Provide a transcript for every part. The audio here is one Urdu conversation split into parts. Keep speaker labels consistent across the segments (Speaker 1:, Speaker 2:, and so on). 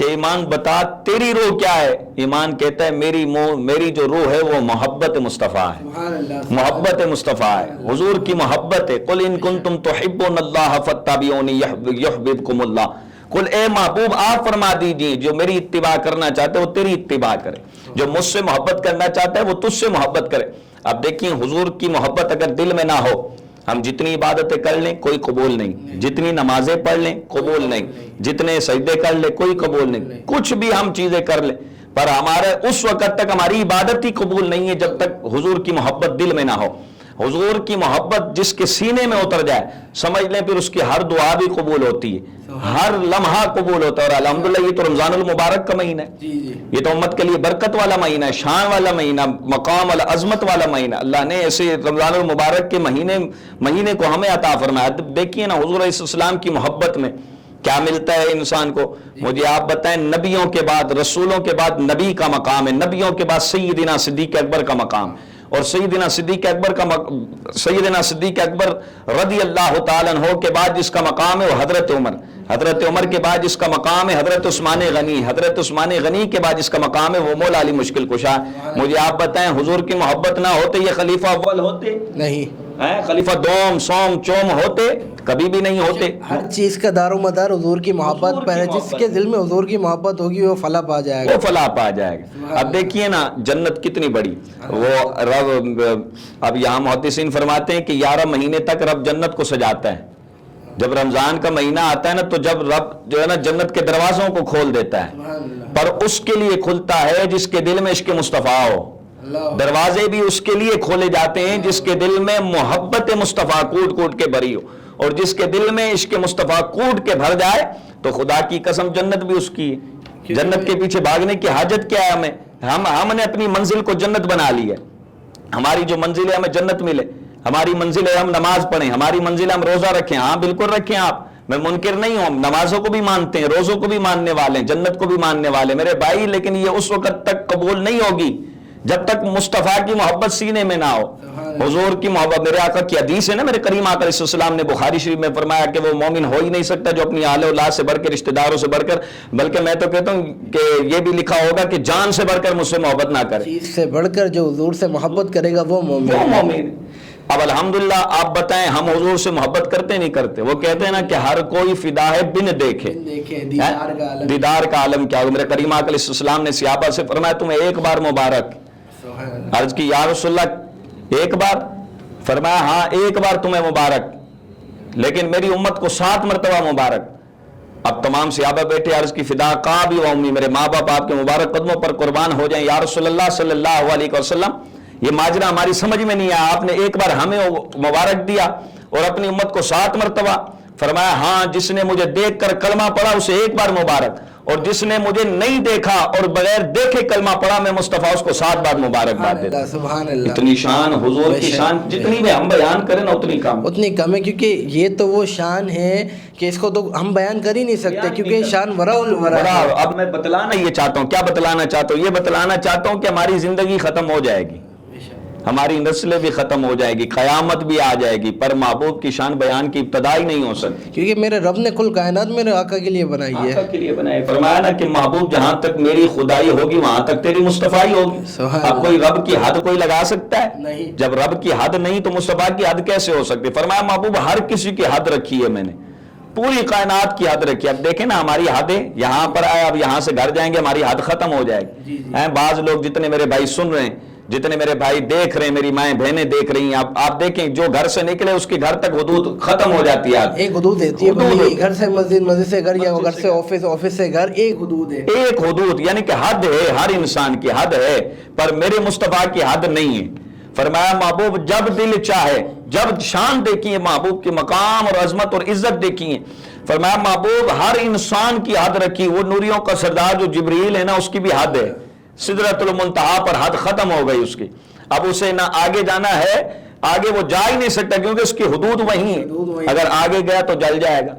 Speaker 1: کہ ایمان بتا تیری روح کیا ہے؟ ایمان کہتا ہے میری جو روح ہے وہ محبت مصطفیٰ ہے، محبت مصطفیٰ ہے، حضور کی محبت ہے۔ قل ان کنتم تحبون اللہ فاتبعونی یحببکم اللہ۔ قل اے محبوب آپ فرما دیجئے جو میری اتباع کرنا چاہتے ہیں وہ تیری اتباع کرے، جو مجھ سے محبت کرنا چاہتا ہے وہ تجھ سے محبت کرے۔ اب دیکھیں حضور کی محبت اگر دل میں نہ ہو، ہم جتنی عبادتیں کر لیں کوئی قبول نہیں، جتنی نمازیں پڑھ لیں قبول نہیں، جتنے سجدے کر لیں کوئی قبول نہیں، کچھ بھی ہم چیزیں کر لیں، پر ہمارے اس وقت تک ہماری عبادت ہی قبول نہیں ہے جب تک حضور کی محبت دل میں نہ ہو۔ حضور کی محبت جس کے سینے میں اتر جائے سمجھ لیں پھر اس کی ہر دعا بھی قبول ہوتی ہے، ہر لمحہ قبول ہوتا ہے۔ اور الحمدللہ یہ تو رمضان المبارک کا مہینہ ہے، یہ تو امت کے لیے برکت والا مہینہ ہے، شان والا مہینہ، مقام والا، عظمت والا مہینہ۔ اللہ نے ایسے رمضان المبارک کے مہینے کو ہمیں عطا فرمایا۔ دیکھیے نا حضور علیہ السلام کی محبت میں کیا ملتا ہے انسان کو؟ مجھے آپ بتائیں، نبیوں کے بعد، رسولوں کے بعد نبی کا مقام ہے، نبیوں کے بعد سیدنا صدیق اکبر کا مقام، اور سیدنا صدیق اکبر رضی اللہ تعالیٰ عنہ کے بعد جس کا مقام ہے وہ حضرت عمر کے بعد جس کا مقام ہے حضرت عثمان غنی کے بعد جس کا مقام ہے وہ مولا علی مشکل کشا۔ مجھے آپ بتائیں حضور کی محبت نہ ہوتے یہ خلیفہ اول ہوتے نہیں، خلیفہ دوم سوم چوم ہوتے کبھی بھی نہیں ہوتے۔
Speaker 2: ہر چیز کا دار و مدار حضور کی محبت پر ہے، جس کے دل میں حضور کی محبت ہوگی وہ فلاح پا جائے گا، وہ
Speaker 1: فلاح پا جائے گا۔ اب دیکھیے نا جنت کتنی بڑی، وہ رب اب یہاں محدثین فرماتے ہیں کہ 11 مہینے تک رب جنت کو سجاتا ہے۔ جب رمضان کا مہینہ آتا ہے نا تو جب رب جو ہے نا جنت کے دروازوں کو کھول دیتا ہے، پر اس کے لیے کھلتا ہے جس کے دل میں عشق مصطفیٰ ہو۔ دروازے بھی اس کے لیے کھولے جاتے ہیں جس کے دل میں محبت مصطفیٰ کوٹ کوٹ کے بھری ہو، اور جس کے دل میں عشق مصطفیٰ کوٹ کے بھر جائے تو خدا کی قسم جنت بھی اس کی ہے۔ جنت کے پیچھے بھاگنے کی حاجت کیا ہے ہمیں؟ ہم نے اپنی منزل کو جنت بنا لی ہے۔ ہماری جو منزل ہے ہمیں جنت ملے، ہماری منزل ہے ہم نماز پڑھیں، ہماری منزل ہے ہم روزہ رکھیں۔ ہاں بالکل رکھیں آپ، میں منکر نہیں ہوں، نمازوں کو بھی مانتے ہیں، روزوں کو بھی ماننے والے ہیں، جنت کو بھی ماننے والے میرے بھائی، لیکن یہ اس وقت تک قبول نہیں ہوگی جب تک مصطفیٰ کی محبت سینے میں نہ ہو، حضور کی محبت۔ میرے آقا کی حدیث ہے نا، میرے کریم آقا علیہ السلام نے بخاری شریف میں فرمایا کہ وہ مومن ہو ہی نہیں سکتا جو اپنی اہل اولاد سے بڑھ کر، رشتہ داروں سے بڑھ کر، بلکہ میں تو کہتا ہوں کہ یہ بھی لکھا ہوگا کہ جان سے بڑھ کر مجھ سے محبت نہ کرے،
Speaker 2: چیز سے بڑھ کر جو حضور سے محبت کرے گا وہ مومن۔
Speaker 1: اب الحمدللہ آپ بتائیں ہم حضور سے محبت کرتے نہیں کرتے؟ وہ کہتے ہیں نا کہ ہر کوئی فدا ہے بن دیکھے، دیدار کا عالم کیا ہوگا۔ میرے کریم آقا علیہ السلام نے صحابہ سے فرمایا تمہیں ایک بار مبارک، عرض کی یا رسول اللہ ایک بار؟ فرمایا ہاں ایک بار تمہیں مبارک، لیکن میری امت کو 7 مرتبہ مبارک۔ اب تمام صحابہ بیٹھے، عرض کی فدا قابی و امی، میرے ماں باپ آپ کے مبارک قدموں پر قربان ہو جائیں یا رسول اللہ صلی اللہ علیہ وسلم، یہ ماجرا ہماری سمجھ میں نہیں آیا، آپ نے ایک بار ہمیں مبارک دیا اور اپنی امت کو 7 مرتبہ۔ فرمایا ہاں جس نے مجھے دیکھ کر کلمہ پڑھا اسے ایک بار مبارک، اور جس نے مجھے نہیں دیکھا اور بغیر دیکھے کلمہ پڑھا میں مصطفیٰ اس کو 7 بار مبارک باد دیتا۔
Speaker 2: سبحان اللہ،
Speaker 1: اتنی شان حضور کی شان جتنی بھی ہم بیان کریں نا اتنی کم ہے،
Speaker 2: کیونکہ یہ تو وہ شان ہے کہ اس کو تو ہم بیان کر ہی نہیں سکتے، کیونکہ شان ورا الورا ہے۔
Speaker 1: اب میں بتلانا یہ چاہتا ہوں، کیا بتلانا چاہتا ہوں؟ یہ بتلانا چاہتا ہوں کہ ہماری زندگی ختم ہو جائے گی، ہماری نسلیں بھی ختم ہو جائے گی، قیامت بھی آ جائے گی، پر محبوب کی شان بیان کی ابتدا ہی نہیں ہو سکتی،
Speaker 2: کیونکہ میرے رب نے کل کائنات میرے آقا کے لیے بنائی ہے،
Speaker 1: آقا کے لیے بنائی۔ فرمایا نا کہ محبوب جہاں تک میری خدائی ہوگی وہاں تک تیری مصطفیٰ ہوگی۔ اب کوئی رب کی حد کوئی لگا سکتا ہے؟ نہیں، جب رب کی حد نہیں تو مصطفیٰ کی حد کیسے ہو سکتی؟ فرمایا محبوب ہر کسی کی حد رکھی ہے میں نے، پوری کائنات کی حد رکھی ہے۔ اب دیکھیں نا ہماری حدیں یہاں پر آئے، اب یہاں سے گھر جائیں گے ہماری حد ختم ہو جائے گی۔ بعض لوگ جتنے میرے بھائی سن رہے ہیں، جتنے میرے بھائی دیکھ رہے ہیں، میری مائیں بہنیں دیکھ رہی ہیں، آپ دیکھیں جو گھر سے نکلے اس کے گھر تک حدود ختم ہو جاتی ہے۔
Speaker 2: ایک حدود ہے، گھر سے مسجد، مسجد سے گھر، یا گھر سے آفس، آفس سے گھر، ایک حدود ہے، ایک
Speaker 1: حدود، یعنی کہ حد ہے، ہر انسان کی حد ہے، پر میرے مصطفیٰ کی حد نہیں ہے۔ فرمایا محبوب جب دل چاہے، جب شان دیکھی ہے محبوب کی مقام اور عظمت اور عزت دیکھی ہے، فرمایا محبوب ہر انسان کی حد رکھی، وہ نوریوں کا سردار جو جبریل ہے نا اس کی بھی حد ہے، سدرۃ المنتہا پر حد ختم ہو گئی اس کی، اب اسے نہ آگے جانا ہے، آگے وہ جا ہی نہیں سکتا کیونکہ اس کی حدود وہیں ہے، اگر آگے گیا تو جل جائے گا،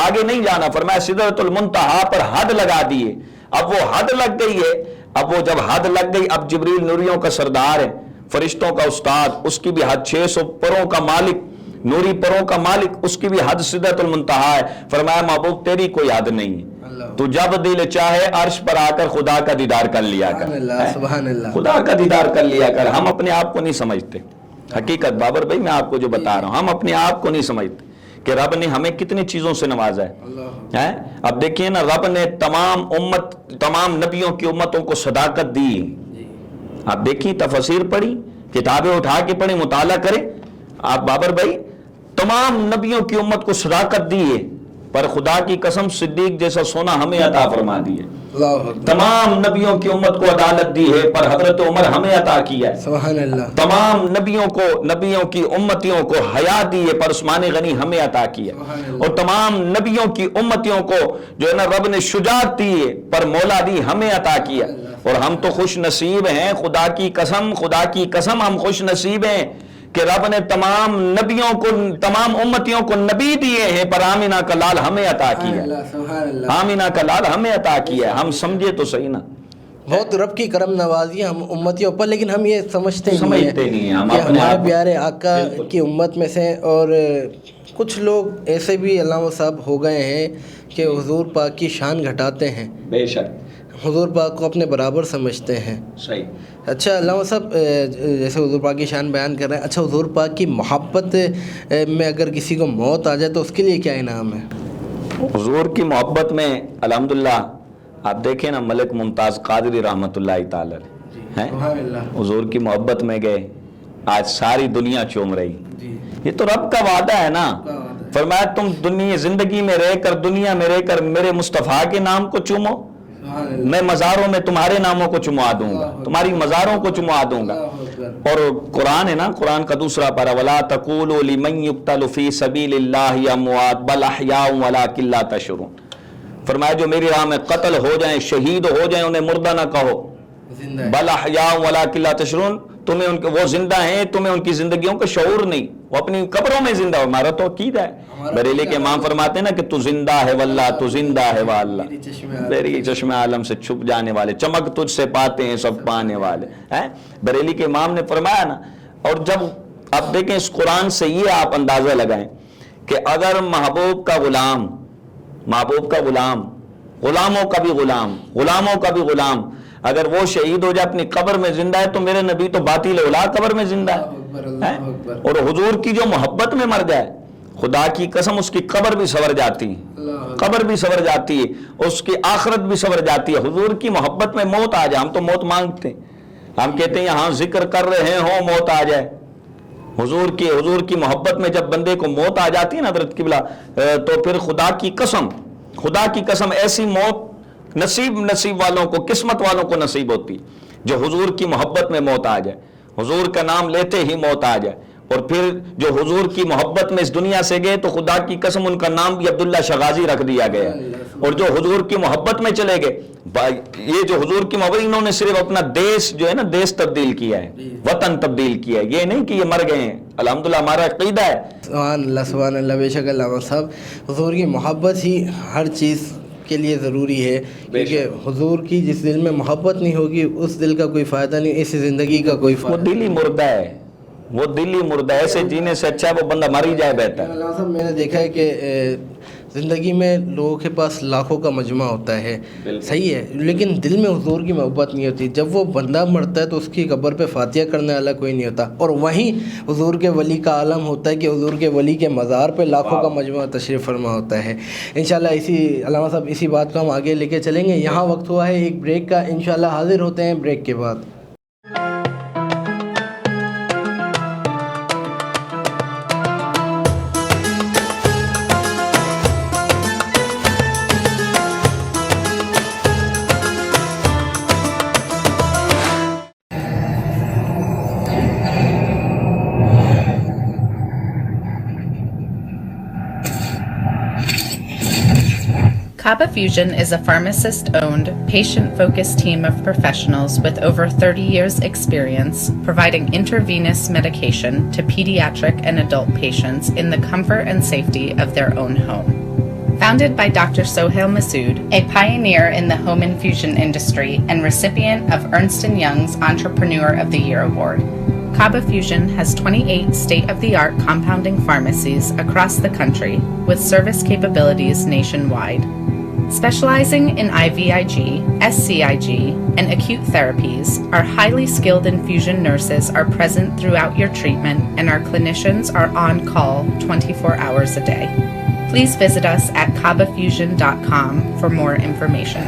Speaker 1: آگے نہیں جانا۔ فرمایا سدرۃ المنتہا پر حد لگا دیے، اب وہ حد لگ گئی ہے، اب وہ جب حد لگ گئی، اب جبریل نوریوں کا سردار ہے، فرشتوں کا استاد، اس کی بھی حد 600 پروں کا مالک، نوری پروں کا مالک، اس کی بھی حد سدرۃ المنتہا ہے. فرمایا محبوب تیری کوئی حد نہیں ہے، تو جب دل چاہے عرش پر آ کر خدا کا دیدار کر لیا کر.
Speaker 2: سبحان اللہ.
Speaker 1: خدا کا دیدار کر لیا کر. ہم اپنے آپ کو نہیں سمجھتے. حقیقت بابر بھائی میں آپ کو جو بتا رہا ہوں، ہم اپنے آپ کو نہیں سمجھتے کہ رب نے ہمیں کتنی چیزوں سے نوازا ہے. اب دیکھیے نا، رب نے تمام نبیوں کی امتوں کو صداقت دی. آپ دیکھیں تفسیر پڑھی، کتابیں اٹھا کے پڑھیں، مطالعہ کریں آپ بابر بھائی. تمام نبیوں کی امت کو صداقت دی ہے، پر خدا کی قسم صدیق جیسا سونا ہمیں عطا فرما دی ہے. تمام نبیوں کی امت کو عدالت دی ہے، پر حضرت عمر ہمیں عطا کیا ہے.
Speaker 2: سبحان اللہ.
Speaker 1: تمام نبیوں کی امتیوں کو حیات دی ہے، پر عثمان غنی ہمیں عطا کیا. اور تمام نبیوں کی امتیوں کو جو ہے نا رب نے شجاعت دی ہے، پر مولا دی ہمیں عطا کیا. اور ہم تو خوش نصیب ہیں، خدا کی قسم ہم خوش نصیب ہیں کہ رب نے تمام نبیوں کو، تمام امتیوں کو نبی دیے ہیں، پر آمینہ کا لال ہمیں عطا کیا. آمینہ کا لال ہمیں عطا کیا. ہم سمجھے تو صحیح نا،
Speaker 2: بہت رب کی کرم نوازی ہم امتیوں پر، لیکن ہم یہ سمجھتے نہیں ہیں
Speaker 1: ہم
Speaker 2: کہ
Speaker 1: اپنے
Speaker 2: ہمارے پیارے آقا کی امت میں سے. اور کچھ لوگ ایسے بھی علامہ صاحب ہو گئے ہیں کہ حضور پاک کی شان گھٹاتے ہیں. بے شک حضور پاک کو اپنے برابر سمجھتے ہیں. صحیح. اچھا علامہ صاحب، جیسے حضور پاک کی شان بیان کر رہے ہیں، اچھا حضور پاک کی محبت میں اگر کسی کو موت آ جائے تو اس کے لیے کیا انعام ہے؟
Speaker 1: حضور کی محبت میں الحمدللہ آپ دیکھیں نا، ملک ممتاز قادری رحمۃ اللہ تعالی ہیں، حضور کی محبت میں گئے، آج ساری دنیا چوم رہی. یہ تو رب کا وعدہ ہے نا. فرمایا تم زندگی میں رہ کر، دنیا میں رہ کر میرے مصطفیٰ کے نام کو چومو، میں مزاروں میں تمہارے ناموں کو چموا دوں گا، تمہاری مزاروں کو چموا دوں گا. اور قرآن ہے نا، قرآن کا دوسرا پارہ، وَلَا تَقُولُوا لِمَن يُقْتَلُ فِي سَبِيلِ اللَّهِ أَمْوَاتٌ بَلْ أَحْيَاءٌ وَلَٰكِن لَّا تَشْعُرُونَ. فرمایا جو میری راہ میں قتل ہو جائیں، شہید ہو جائیں، انہیں مردہ نہ کہو. بَلْ أَحْيَاءٌ وَلَٰكِن لَّا تَشْعُرُونَ. وہ زندہ ہیں، تمہیں ان کی زندگیوں کا شعور نہیں، وہ اپنی قبروں میں زندہ. ہمارا تو عقیدہ ہے، بریلی کے امام فرماتے ہیں نا کہ تو زندہ ہے واللہ، تو زندہ ہے واللہ، میری چشم عالم سے چھپ جانے والے، چمک تجھ سے پاتے ہیں سب پانے والے. بریلی کے امام نے فرمایا نا. اور جب آپ دیکھیں اس قرآن سے یہ آپ اندازہ لگائیں کہ اگر محبوب کا غلام، غلاموں کا بھی غلام اگر وہ شہید ہو جائے، اپنی قبر میں زندہ ہے، تو میرے نبی تو باطل اولا قبر میں زندہ ہے. اور حضور کی جو محبت میں مر جائے، خدا کی قسم اس کی قبر بھی سنور جاتی ہے، اس کی آخرت بھی سنور جاتی ہے. حضور کی محبت میں موت آ جائے، ہم تو موت مانگتے ہیں، ہم کہتے ہیں یہاں ذکر کر رہے ہوں موت آ جائے. حضور کی محبت میں جب بندے کو موت آ جاتی ہے نا حضرت قبلہ، تو پھر خدا کی قسم ایسی موت نصیب والوں کو، قسمت والوں کو نصیب ہوتی جو حضور کی محبت میں موت آ جائے، حضور کا نام لیتے ہی موت آ جائے. اور پھر جو حضور کی محبت میں اس دنیا سے گئے تو خدا کی قسم ان کا نام بھی عبداللہ شغازی رکھ دیا گیا. اور جو حضور کی محبت میں چلے گئے، یہ جو حضور کی محبت، انہوں نے صرف اپنا دیش جو ہے نا، دیش تبدیل کیا ہے، وطن تبدیل کیا ہے، یہ نہیں کہ یہ مر گئے ہیں. الحمدللہ ہمارا عقیدہ ہے.
Speaker 2: سبحان اللہ. بے شک علامہ صاحب، حضور کی محبت ہی ہر چیز کے لیے ضروری ہے، کیونکہ حضور کی جس دل میں محبت نہیں ہوگی اس دل کا کوئی فائدہ نہیں، اس زندگی کا کوئی فائدہ.
Speaker 1: وہ دل ہی مردہ ہے، ایسے جینے سے اچھا ہے وہ بندہ مر ہی جائے بہتر.
Speaker 2: علامہ صاحب میں نے دیکھا ہے کہ زندگی میں لوگوں کے پاس لاکھوں کا مجمع ہوتا ہے، صحیح ہے، لیکن دل میں حضور کی محبت نہیں ہوتی. جب وہ بندہ مرتا ہے تو اس کی قبر پہ فاتحہ کرنے والا کوئی نہیں ہوتا. اور وہیں حضور کے ولی کا عالم ہوتا ہے کہ حضور کے ولی کے مزار پہ لاکھوں کا مجمع تشریف فرما ہوتا ہے. انشاءاللہ علامہ صاحب اسی بات کو ہم آگے لے کے چلیں گے. یہاں وقت ہوا ہے ایک بریک کا، انشاءاللہ حاضر ہوتے ہیں بریک کے بعد.
Speaker 3: Kaaba Fusion is a pharmacist-owned, patient-focused team of professionals with over 30 years' experience providing intravenous medication to pediatric and adult patients in the comfort and safety of their own home. Founded by Dr. Sohail Masood, a pioneer in the home infusion industry and recipient of Ernst & Young's Entrepreneur of the Year Award, Kaba Fusion has 28 state-of-the-art compounding pharmacies across the country with service capabilities nationwide. Specializing in IVIG, SCIG, and acute therapies, our highly skilled infusion nurses are present throughout your treatment, and our clinicians are on call 24 hours a day. Please visit us at kabafusion.com for more information.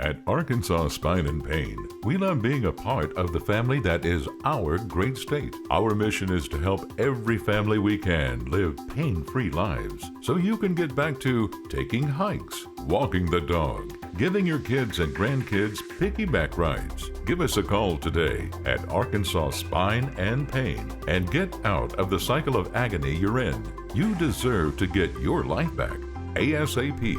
Speaker 4: At Arkansas Spine and Pain, we love being a part of the family that is our great state. Our mission is to help every family we can live pain-free lives so you can get back to taking hikes, walking the dog, giving your kids and grandkids piggyback rides. Give us a call today at Arkansas Spine and Pain and get out of the cycle of agony you're in. You deserve to get your life back ASAP.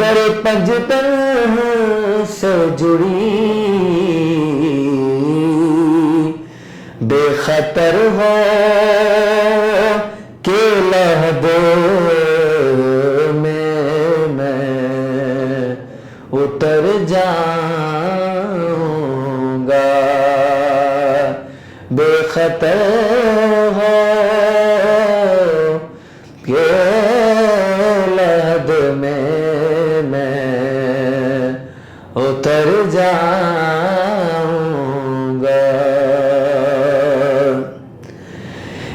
Speaker 5: در پنجتن سے جڑی بے خطر ہو کہ لحد میں اتر جاؤں گا، بے خطر ہو کہ لحد میں اتر جاؤں گا۔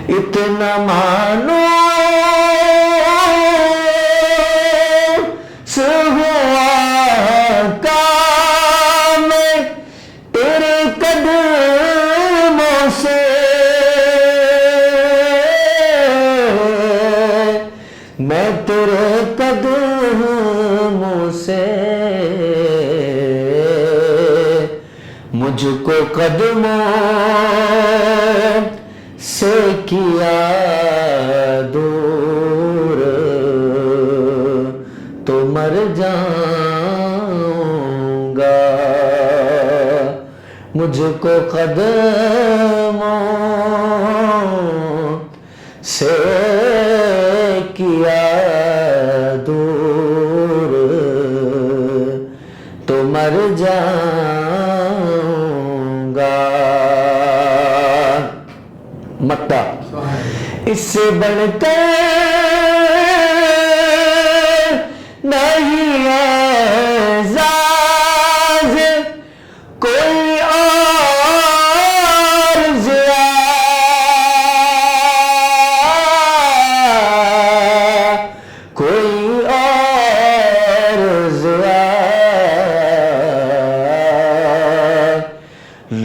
Speaker 5: اتنا مانو ہوا کام تیرے قدموں سے، میں تیرے قدموں سے مجھ کو قدموں سے کیا دور تو مر جاؤں گا، مجھ کو قدموں سے کیا دور تو مر جاؤں گا۔ مکہ اس سے بڑھ کر نہیں اعزاز کوئی اور ضیا، کوئی اور ضیا،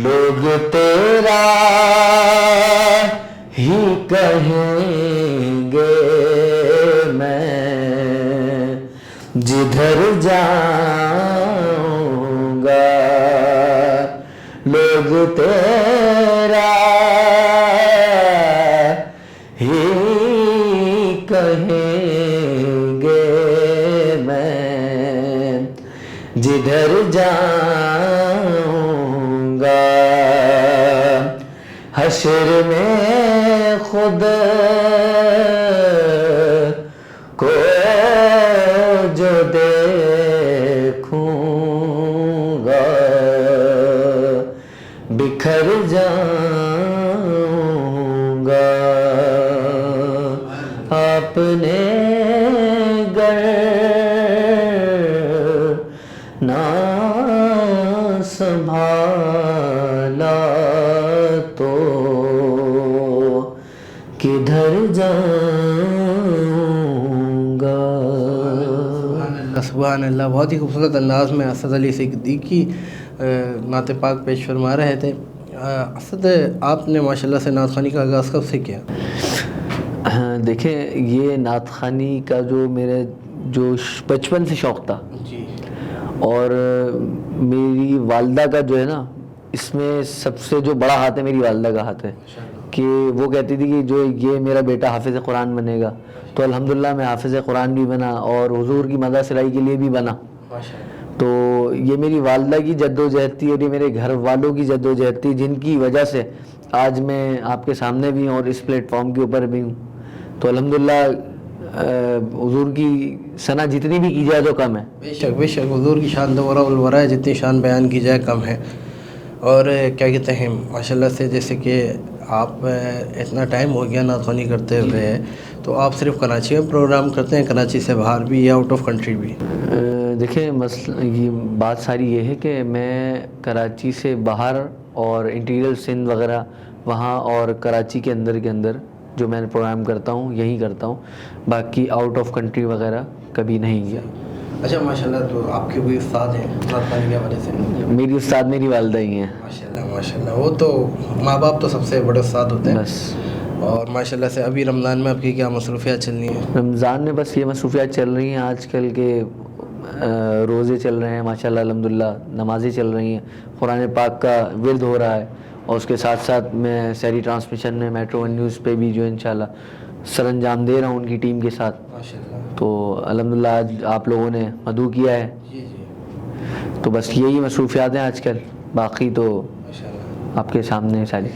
Speaker 5: لوگ تیرا ہی کہیں گے میں جدھر جاؤں گا، لوگ تیرا ہی کہیں گے میں جدھر جاؤں گا۔ حشر میں خود کو جو دیکھوں گا بکھر جاؤں گا، آپ نے گر نہ سنبھالا تو کدھر جاؤں گا۔
Speaker 2: سبحان اللہ، بہت ہی خوبصورت انداز میں اسد علی صدیقی نعت پاک پیش فرما رہے تھے۔ اسد، آپ نے ماشاءاللہ سے نعت خوانی کا آغاز کب سے کیا؟
Speaker 5: دیکھیں، یہ نعت خوانی کا جو میرے جو بچپن سے شوق تھا،
Speaker 2: جی،
Speaker 5: اور میری والدہ کا جو ہے نا، اس میں سب سے جو بڑا ہاتھ ہے میری والدہ کا ہاتھ ہے، کہ وہ کہتی تھی کہ جو یہ میرا بیٹا حافظ قرآن بنے گا، تو الحمدللہ میں حافظ قرآن بھی بنا اور حضور کی مدح سرائی کے لیے بھی بنا۔ تو یہ میری والدہ کی جد و جہد تھی اور یہ میرے گھر والوں کی جد و جہد تھی، جن کی وجہ سے آج میں آپ کے سامنے بھی ہوں اور اس پلیٹ فارم کے اوپر بھی ہوں۔ تو الحمدللہ حضور کی ثنا جتنی بھی کی جائے تو کم ہے۔
Speaker 2: بے شک بے شک، حضور کی شان تو ورا الورا ہے، جتنی شان بیان کی جائے کم ہے۔ اور کیا کہتے ہیں ماشاءاللہ سے، جیسے کہ آپ اتنا ٹائم ہو گیا نعت خوانی کرتے ہوئے، تو آپ صرف کراچی میں پروگرام کرتے ہیں، کراچی سے باہر بھی یا آؤٹ آف کنٹری بھی؟
Speaker 5: دیکھیں، یہ بات ساری یہ ہے کہ میں کراچی سے باہر اور انٹیریل سندھ وغیرہ وہاں اور کراچی کے اندر جو میں پروگرام کرتا ہوں یہی کرتا ہوں، باقی آؤٹ آف کنٹری وغیرہ کبھی نہیں گیا۔
Speaker 2: اچھا ماشاءاللہ، تو آپ کے کوئی استاد ہیں نعت خوانی کے حوالے سے؟
Speaker 5: میری استاد میری والدہ ہی ہیں۔
Speaker 2: ماشاءاللہ ماشاءاللہ، وہ تو ماں باپ تو سب سے بڑے استاد ہوتے ہیں۔
Speaker 5: بس،
Speaker 2: اور ماشاءاللہ سے ابھی رمضان میں آپ کی کیا مصروفیات چل رہی ہیں؟
Speaker 5: رمضان میں بس یہ مصروفیات چل رہی ہیں، آج کل کے روزے چل رہے ہیں ماشاءاللہ، الحمدللہ نمازیں چل رہی ہیں، قرآن پاک کا ورد ہو رہا ہے، اور اس کے ساتھ ساتھ میں سحری ٹرانسمیشن میں میٹرو ون نیوز پہ بھی جو انشاءاللہ سر انجام دے رہا ہوں ان کی ٹیم کے ساتھ.
Speaker 2: ماشاء اللہ.
Speaker 5: تو الحمدللہ آج آپ لوگوں نے مدعو کیا ہے.
Speaker 2: جی جی
Speaker 5: تو بس یہی مصروفیات ہیں آج کل, باقی تو
Speaker 2: ماشاء اللہ.
Speaker 5: آپ کے سامنے ساری.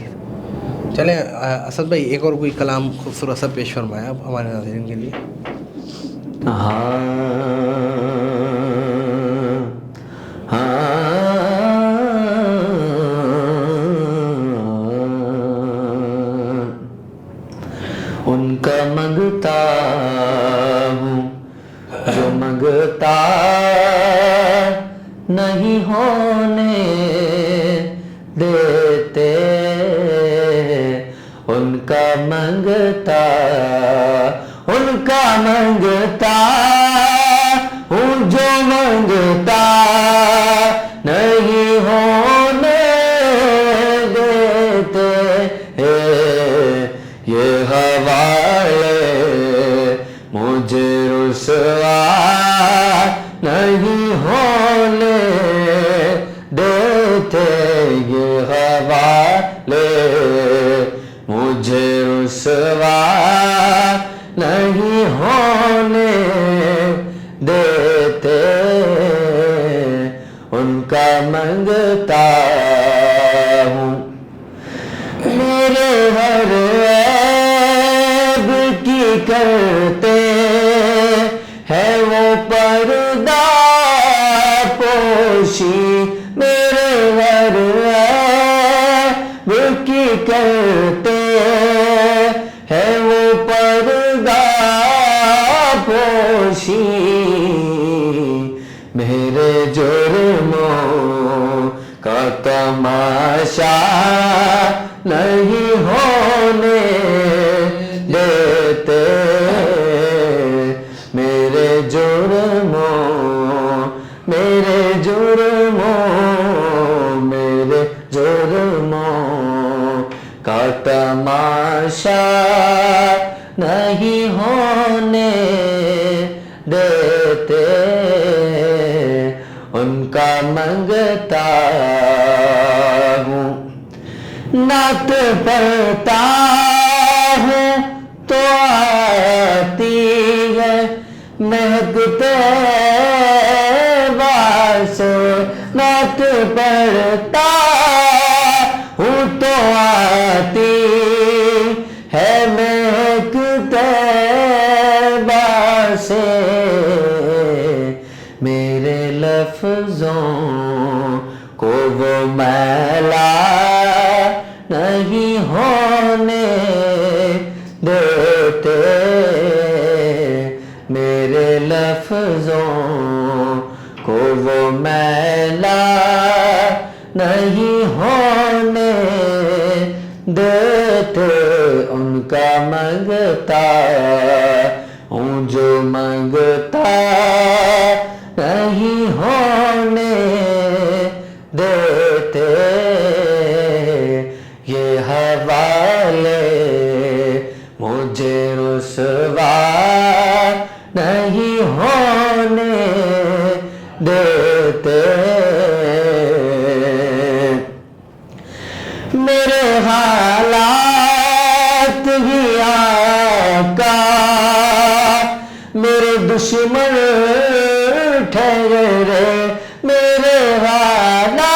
Speaker 2: چلیں اسد بھائی ایک اور کوئی کلام خوبصورت سا پیش فرمایا اب ہمارے ناظرین کے لیے.
Speaker 5: ان کا منگتا ہوں جو منگتا نہیں ہونے دیتے, ان کا منگتا ہوں جو منگتا نہیں ہونے دیتے, یہ حوالے مجھے رسوا نہیں ہونے دیتے, یہ حوالے مجھے رسوا نہیں ہونے دیتے, ان کا منگتا ہوں. میرے ہر عیب کی کرتے ہے وہ پردہ پوشی, میرے ہر عیب کی کرتے ہے وہ پردہ پوشی, میرے جرموں کا تماشا نہیں ہونے دیتے, میرے جرموں کا تماشا نہیں ہونے دیتے, ان کا منگتا ہوں. نعت پڑھتا ہوں تو آتی ہے مہکتے سے, نعت پڑھتا ہوں تو آتی ہے مہکتے سے, میرے لفظوں کو وہ میلا نہیں ہونے دیتے, میرے لفظوں کو وہ میلا نہیں ہونے دیتے, ان کا منگتا ہوں جو منگتا نہیں ہونے دیتے, یہ حوالے مجھے رسوا نہیں ہونے دیتے, میرے حالات ہی آقا میرے دشمن ٹھہرے, میرے حالات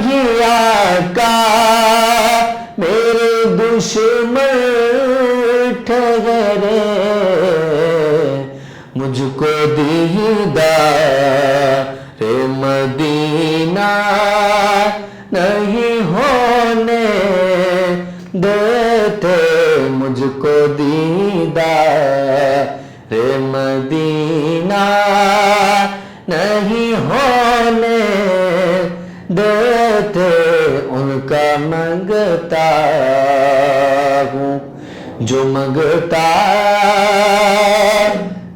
Speaker 5: ہی آقا میرے دشمن ٹھہرے, مجھ کو دیدار مدینہ نہیں ہونے دیتے, مجھ کو دیدار مدینہ نہیں ہونے دیتے, ان کا منگتا ہوں جو منگتا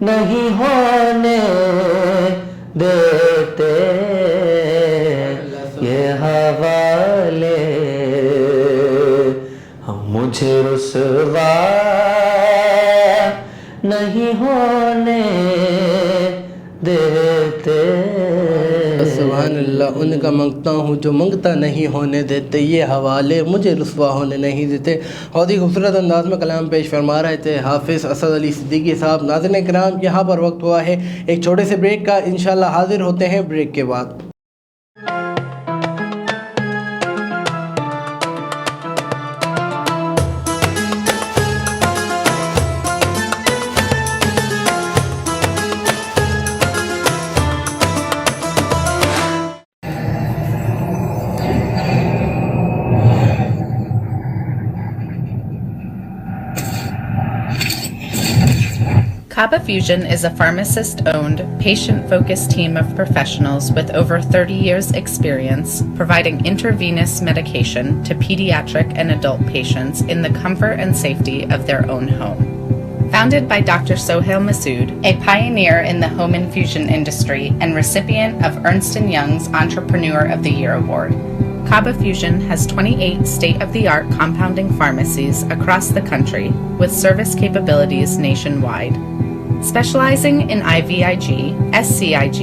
Speaker 5: نہیں ہونے دیتے, یہ حوالے مجھے رسوا نہیں ہونے دیتے.
Speaker 2: سبحان اللہ. ان کا مانگتا ہوں جو منگتا نہیں ہونے دیتے, یہ حوالے مجھے رسوا ہونے نہیں دیتے. بہت ہی خوبصورت انداز میں کلام پیش فرما رہے تھے حافظ اسد علی صدیقی صاحب. ناظرین کرام, یہاں پر وقت ہوا ہے ایک چھوٹے سے بریک کا. انشاءاللہ حاضر ہوتے ہیں بریک کے بعد.
Speaker 3: Kaba Fusion is a pharmacist-owned, patient-focused team of professionals with over 30 years' experience providing intravenous medication to pediatric and adult patients in the comfort and safety of their own home. Founded by Dr. Sohail Masood, a pioneer in the home infusion industry and recipient of Ernst & Young's Entrepreneur of the Year Award, Kaba Fusion has 28 state-of-the-art compounding pharmacies across the country with service capabilities nationwide. Specializing in IVIG, SCIG,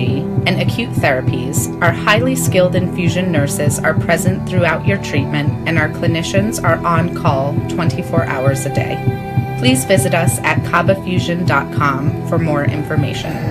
Speaker 3: and acute therapies, our highly skilled infusion nurses are present throughout your treatment and our clinicians are on call 24 hours a day. Please visit us at kabafusion.com for more information.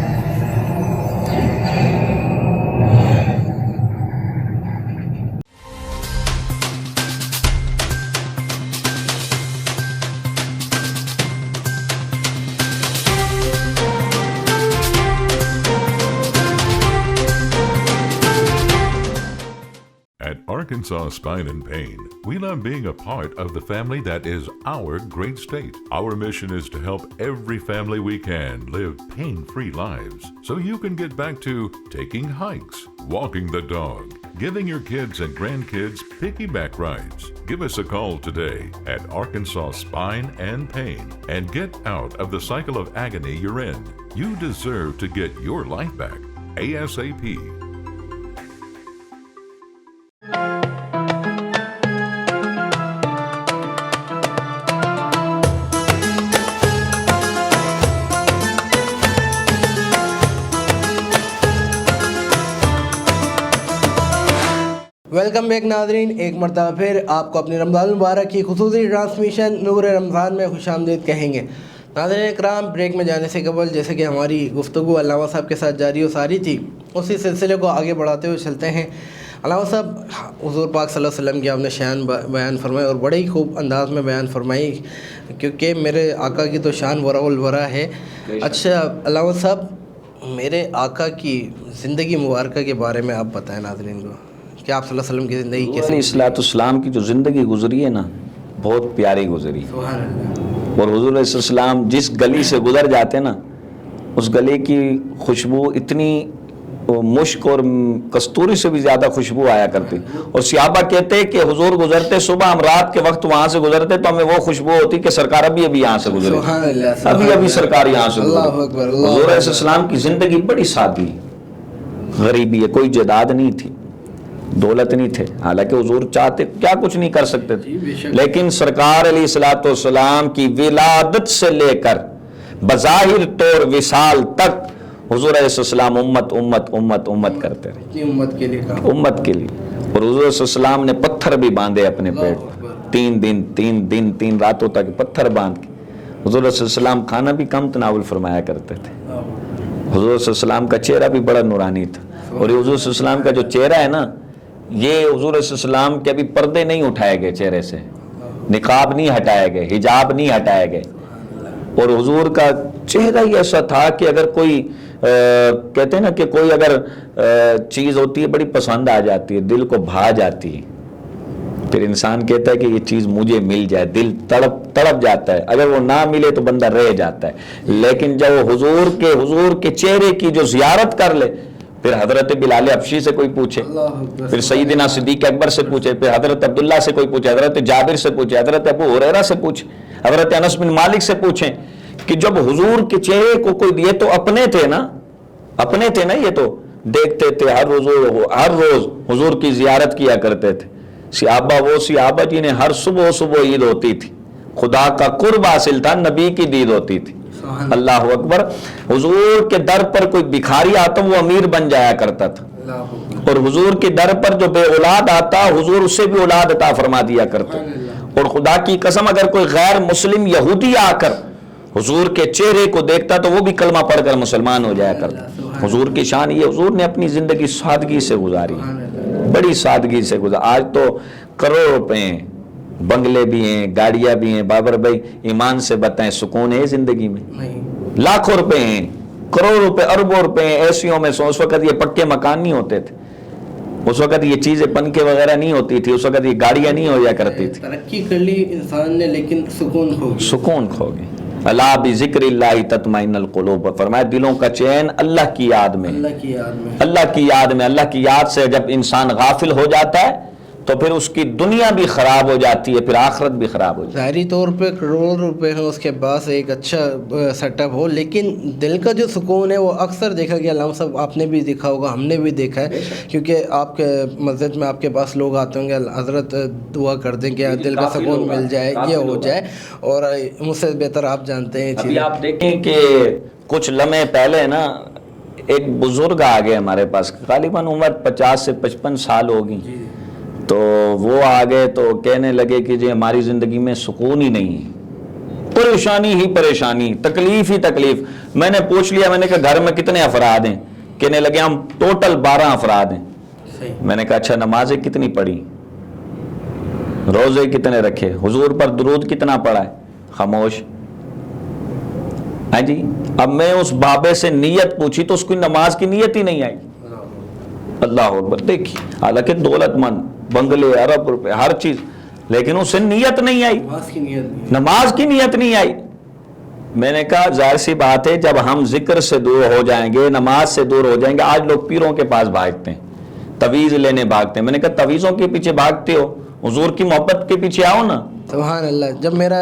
Speaker 4: Arkansas Spine and Pain. We love being a part of the family that is our great state. Our mission is to help every family we can live pain-free lives so you can get back to taking hikes, walking the dog, giving your kids and grandkids piggyback rides. Give us a call today at Arkansas Spine and Pain and get out of the cycle of agony you're in. You deserve to get your life back ASAP.
Speaker 2: Welcome back ناظرین, ایک مرتبہ پھر آپ کو اپنی رمضان المبارک کی خصوصی ٹرانسمیشن نور رمضان میں خوش آمدید کہیں گے. ناظرین اکرام, بریک میں جانے سے قبل جیسے کہ ہماری گفتگو علامہ صاحب کے ساتھ جاری و ساری تھی, اسی سلسلے کو آگے بڑھاتے ہوئے چلتے ہیں. علامہ صاحب, حضور پاک صلی اللہ علیہ وسلم کی آپ نے شان بیان فرمائی اور بڑے ہی خوب انداز میں بیان فرمائی, کیونکہ میرے آقا کی تو شان ورا الورا ہے. اچھا علامہ صاحب, میرے آقا کی زندگی مبارکہ کے بارے میں آپ بتائیں ناظرین کو کہ آپ صلی اللہ علیہ وسلم کی زندگی کیسے.
Speaker 1: علیہ السلام کی جو زندگی گزری ہے نا, بہت پیاری گزری.
Speaker 2: سبحان اللہ.
Speaker 1: اور حضور علیہ السلام جس گلی سے گزر جاتے نا, اس گلی کی خوشبو اتنی مشک اور کستوری سے بھی زیادہ خوشبو آیا کرتی. اور صحابہ کہتے کہ حضور گزرتے صبح, ہم رات کے وقت وہاں سے گزرتے تو ہمیں وہ خوشبو ہوتی کہ سرکار ابھی یہاں سے گزرے, ابھی سرکار یہاں سے گزرے. حضور علیہ السلام کی زندگی بڑی سادگی, غریبی ہے, کوئی جائیداد نہیں تھی, دولت نہیں تھے. حالانکہ حضور چاہتے کیا کچھ نہیں کر سکتے تھے, لیکن سرکار علیہ الصلوۃ والسلام کی ولادت سے لے کر بظاہر طور وصال تک حضور علیہ السلام امت امت امت امت کرتے رہے,
Speaker 2: امت کے لیے کہا,
Speaker 1: امت کے لیے. اور حضور علیہ السلام نے پتھر بھی باندھے اپنے پیٹ, 3 راتوں تک پتھر باندھ کے. حضور علیہ السلام کھانا بھی کم تناول فرمایا کرتے تھے. حضور علیہ السلام کا چہرہ بھی بڑا نورانی تھا. اور حضور علیہ السلام کا جو چہرہ ہے نا, یہ حضور علیہ السلام کے ابھی پردے نہیں اٹھائے گئے چہرے سے, نقاب نہیں ہٹائے گئے, حجاب نہیں ہٹائے گئے. اور حضور کا چہرہ ہی ایسا تھا کہ اگر کوئی کہتے ہیں نا کہ کوئی اگر چیز ہوتی ہے بڑی پسند آ جاتی ہے, دل کو بھا جاتی ہے, پھر انسان کہتا ہے کہ یہ چیز مجھے مل جائے, دل تڑپ جاتا ہے. اگر وہ نہ ملے تو بندہ رہ جاتا ہے. لیکن جب وہ حضور کے چہرے کی جو زیارت کر لے, پھر حضرت بلال حبشی سے کوئی پوچھے, پھر سیدنا صدیق اکبر سے پوچھے, پھر حضرت عبداللہ سے کوئی پوچھے, حضرت جابر سے پوچھے, حضرت ابو ہریرہ سے پوچھے, حضرت انس بن مالک سے پوچھیں کہ جب حضور کے چہرے کو کوئی, یہ تو اپنے تھے نا, یہ تو دیکھتے تھے ہر روز حضور کی زیارت کیا کرتے تھے. صحابہ جی نے ہر صبح عید ہوتی تھی, خدا کا قرب حاصل تھا, نبی کی دید ہوتی تھی. اللہ اکبر. حضور کے در پر کوئی بھکاری آتا وہ امیر بن جایا کرتا تھا. اور حضور کے در پر جو بے اولاد آتا حضور اسے بھی اولاد عطا فرما دیا کرتے. اور خدا کی قسم اگر کوئی غیر مسلم یہودی آ کر حضور کے چہرے کو دیکھتا تو وہ بھی کلمہ پڑھ کر مسلمان ہو جایا کرتا. حضور کی شان یہ, حضور نے اپنی زندگی سادگی سے گزاری, بڑی سادگی سے گزاری. آج تو کروڑ روپے ہیں, بنگلے بھی ہیں, گاڑیاں بھی ہیں. بابر بھائی ایمان سے بتائیں سکون ہے زندگی میں؟ لاکھوں روپے ہیں, کروڑ روپے, اربوں روپے ہیں ایسیوں میں. اس وقت یہ پکے مکان نہیں ہوتے تھے, اس وقت یہ چیزیں پنکھے وغیرہ نہیں ہوتی تھی, اس وقت یہ گاڑیاں نہیں ہو جایا کرتی تھی.
Speaker 2: ترقی کر لی انسان نے لیکن سکون کھو گیا.
Speaker 1: سکون کھو گئے. اللہ بذکر اللہ تطمئن القلوب, فرمایا دلوں کا چین اللہ کی یاد میں,
Speaker 2: اللہ کی یاد میں,
Speaker 1: اللہ کی یاد میں. اللہ کی یاد سے جب انسان غافل ہو جاتا ہے تو پھر اس کی دنیا بھی خراب ہو جاتی ہے, پھر آخرت بھی خراب ہو جاتی ہے.
Speaker 2: ظاہری طور پہ کروڑ روپے ہیں, اس کے بعد ایک اچھا سیٹ اپ ہو, لیکن دل کا جو سکون ہے وہ اکثر دیکھا گیا. علامہ صاحب آپ نے بھی دیکھا ہوگا, ہم نے بھی دیکھا ہے, کیونکہ آپ کے مسجد میں آپ کے پاس لوگ آتے ہوں گے, حضرت دعا کر دیں کہ دل کا سکون مل جائے, یہ ہو جائے, اور مجھ سے بہتر آپ جانتے ہیں.
Speaker 1: ابھی آپ دیکھیں کہ کچھ لمحے پہلے نا ایک بزرگ آ گئے ہمارے پاس, غالباً عمر 50 سے 55 سال ہوگی. تو وہ آگے تو کہنے لگے کہ جی ہماری زندگی میں سکون ہی نہیں ہے, پریشانی ہی پریشانی, تکلیف ہی تکلیف. میں نے پوچھ لیا, میں نے کہا گھر میں کتنے افراد ہیں؟ کہنے لگے ہم ٹوٹل 12 افراد ہیں. میں نے کہا اچھا نمازیں کتنی پڑھی, روزے کتنے رکھے, حضور پر درود کتنا پڑھا ہے؟ خاموش. ہاں جی, اب میں اس بابے سے نیت پوچھی تو اس کی نماز کی نیت ہی نہیں آئی. اللہ اکبر. دیکھیے حالانکہ دولت مند, بنگلے, ارب روپے, ہر چیز, لیکن اسے نیت نہیں آئی, نماز کی نیت نہیں آئی. میں نے کہا ظاہر سی بات ہے جب ہم ذکر سے دور ہو جائیں گے, نماز سے دور ہو جائیں گے. آج لوگ پیروں کے پاس بھاگتے ہیں, تویز لینے بھاگتے ہیں. میں نے کہا تویزوں کے پیچھے بھاگتے ہو, حضور کی محبت کے پیچھے آؤ نا.
Speaker 2: سبحان اللہ. جب میرا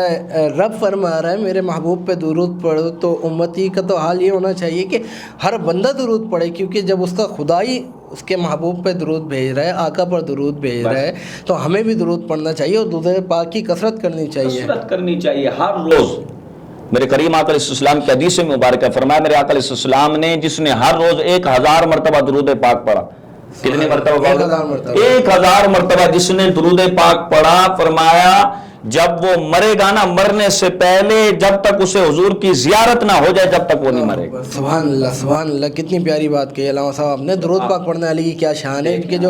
Speaker 2: رب فرما رہا ہے میرے محبوب پہ درود پڑھو, تو امتی کا تو حال یہ ہونا چاہیے کہ ہر بندہ درود پڑھے, کیونکہ جب اس کا خدا ہی اس کے محبوب پہ درود بھیج رہا ہے, آقا پر درود بھیج رہا ہے, تو ہمیں بھی درود پڑھنا چاہیے اور درود پاک کی کثرت کرنی چاہیے.
Speaker 1: کثرت کرنی چاہیے ہر روز. میرے کریم آقا علیہ السلام کی حدیث مبارکہ فرمایا, میرے آقا علیہ السلام نے جس نے ہر روز 1000 مرتبہ درود پاک پڑھا. کتنی مرتبہ؟ 1000 مرتبہ جس نے درود پاک پڑھا, فرمایا جب وہ مرے گا نا, مرنے سے پہلے جب تک اسے حضور کی زیارت نہ ہو جائے جب تک وہ نہیں مرے گا.
Speaker 2: سبحان اللہ, سبحان اللہ. کتنی پیاری بات کہی علامہ صاحب آپ نے. درود پاک پڑھنے والی کی کیا شان ہے, کہ جو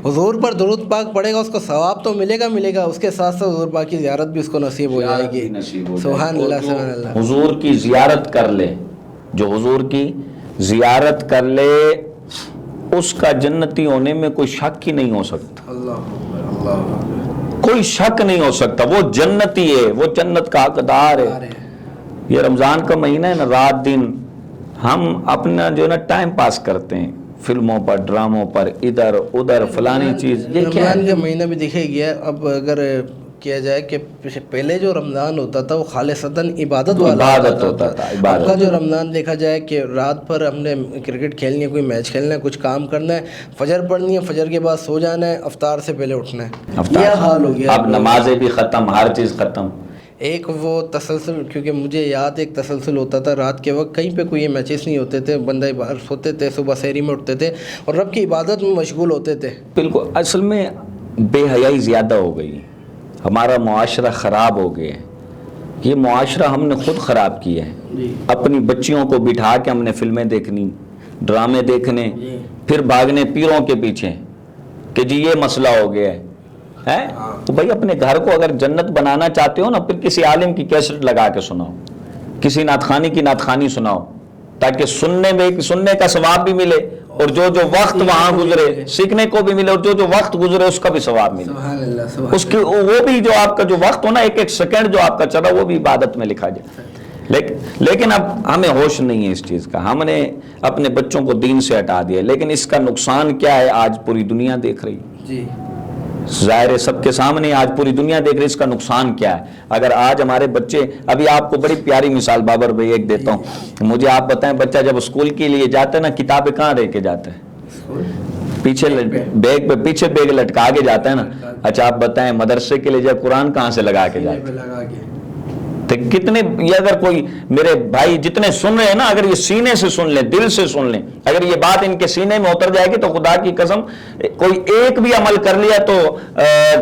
Speaker 2: حضور پر درود پاک پڑھے گا اس کو ثواب تو ملے گا, اس کے ساتھ ساتھ حضور پاک کی زیارت بھی اس کو نصیب ہو جائے گی. سبحان اللہ, سبحان اللہ.
Speaker 1: حضور کی زیارت کر لے, جو حضور کی زیارت کر لے, اس کا جنتی ہونے میں کوئی شک ہی نہیں ہو سکتا.
Speaker 2: اللہ,
Speaker 1: کوئی شک نہیں ہو سکتا. وہ جنتی ہے, وہ جنت کا حقدار ہے. یہ رمضان کا مہینہ ہے نا, رات دن ہم اپنا جو ہے نا ٹائم پاس کرتے ہیں فلموں پر, ڈراموں پر, ادھر ادھر فلانی چیز. یہ کیا ہے؟
Speaker 2: رمضان کا مہینہ بھی دیکھے گیا. اب اگر کیا جائے کہ پہلے جو رمضان ہوتا تھا وہ خالصتاً عبادت والا ہوتا تھا. اب کا جو رمضان دیکھا جائے کہ رات پر ہم نے کرکٹ کھیلنی ہے, کوئی میچ کھیلنا ہے, کچھ کام کرنا ہے, فجر پڑھنی ہے, فجر کے بعد سو جانا ہے, افطار سے پہلے اٹھنا ہے. یہ حال ہو گیا.
Speaker 1: اب نمازیں بھی ختم, ہر چیز ختم.
Speaker 2: ایک وہ تسلسل, کیونکہ مجھے یاد ایک تسلسل ہوتا تھا رات کے وقت, کہیں پہ کوئی میچز نہیں ہوتے تھے, بندہ باہر سوتے تھے, صبح سحری میں اٹھتے تھے اور رب کی عبادت میں مشغول ہوتے تھے.
Speaker 1: بالکل. اصل میں بے حیائی زیادہ ہو گئی, ہمارا معاشرہ خراب ہو گیا ہے. یہ معاشرہ ہم نے خود خراب کیا ہے. اپنی بچیوں کو بٹھا کے ہم نے فلمیں دیکھنی, ڈرامے دیکھنے, پھر بھاگنے پیروں کے پیچھے کہ جی یہ مسئلہ ہو گیا ہے. تو بھائی اپنے گھر کو اگر جنت بنانا چاہتے ہو نا, پھر کسی عالم کی کیسٹ لگا کے سناؤ, کسی نعت کی نعت سناؤ, تاکہ سننے کا ثواب بھی ملے, اور جو وقت وہاں گزرے سیکھنے کو بھی ملے, اور جو وقت گزرے اس کا بھی ثواب ملے. اس کی وہ بھی جو آپ کا جو وقت ہو نا, ایک سیکنڈ جو آپ کا چلا, وہ بھی عبادت میں لکھا جائے. لیکن اب ہمیں ہوش نہیں ہے اس چیز کا, ہم نے اپنے بچوں کو دین سے ہٹا دیا. لیکن اس کا نقصان کیا ہے آج پوری دنیا دیکھ رہی ہے. ظاہر ہے سب کے سامنے آج پوری دنیا دیکھ رہی ہے اس کا نقصان کیا ہے. اگر آج ہمارے بچے, ابھی آپ کو بڑی پیاری مثال بابر بھائی ایک دیتا ہوں, مجھے آپ بتائیں بچہ جب اسکول کے لیے جاتا ہے نا, کتابیں کہاں رہ کے جاتا ہے؟ پیچھے بیگ پہ, پیچھے بیگ لٹکا کے جاتا ہے نا. اچھا آپ بتائیں مدرسے کے لیے جب قرآن کہاں سے لگا کے جاتا ہے؟ تو کتنے یہ اگر کوئی میرے بھائی جتنے سن رہے ہیں نا، اگر یہ سینے سے سن لیں، دل سے سن لیں، اگر یہ بات ان کے سینے میں اتر جائے گی تو خدا کی قسم کوئی ایک بھی عمل کر لیا تو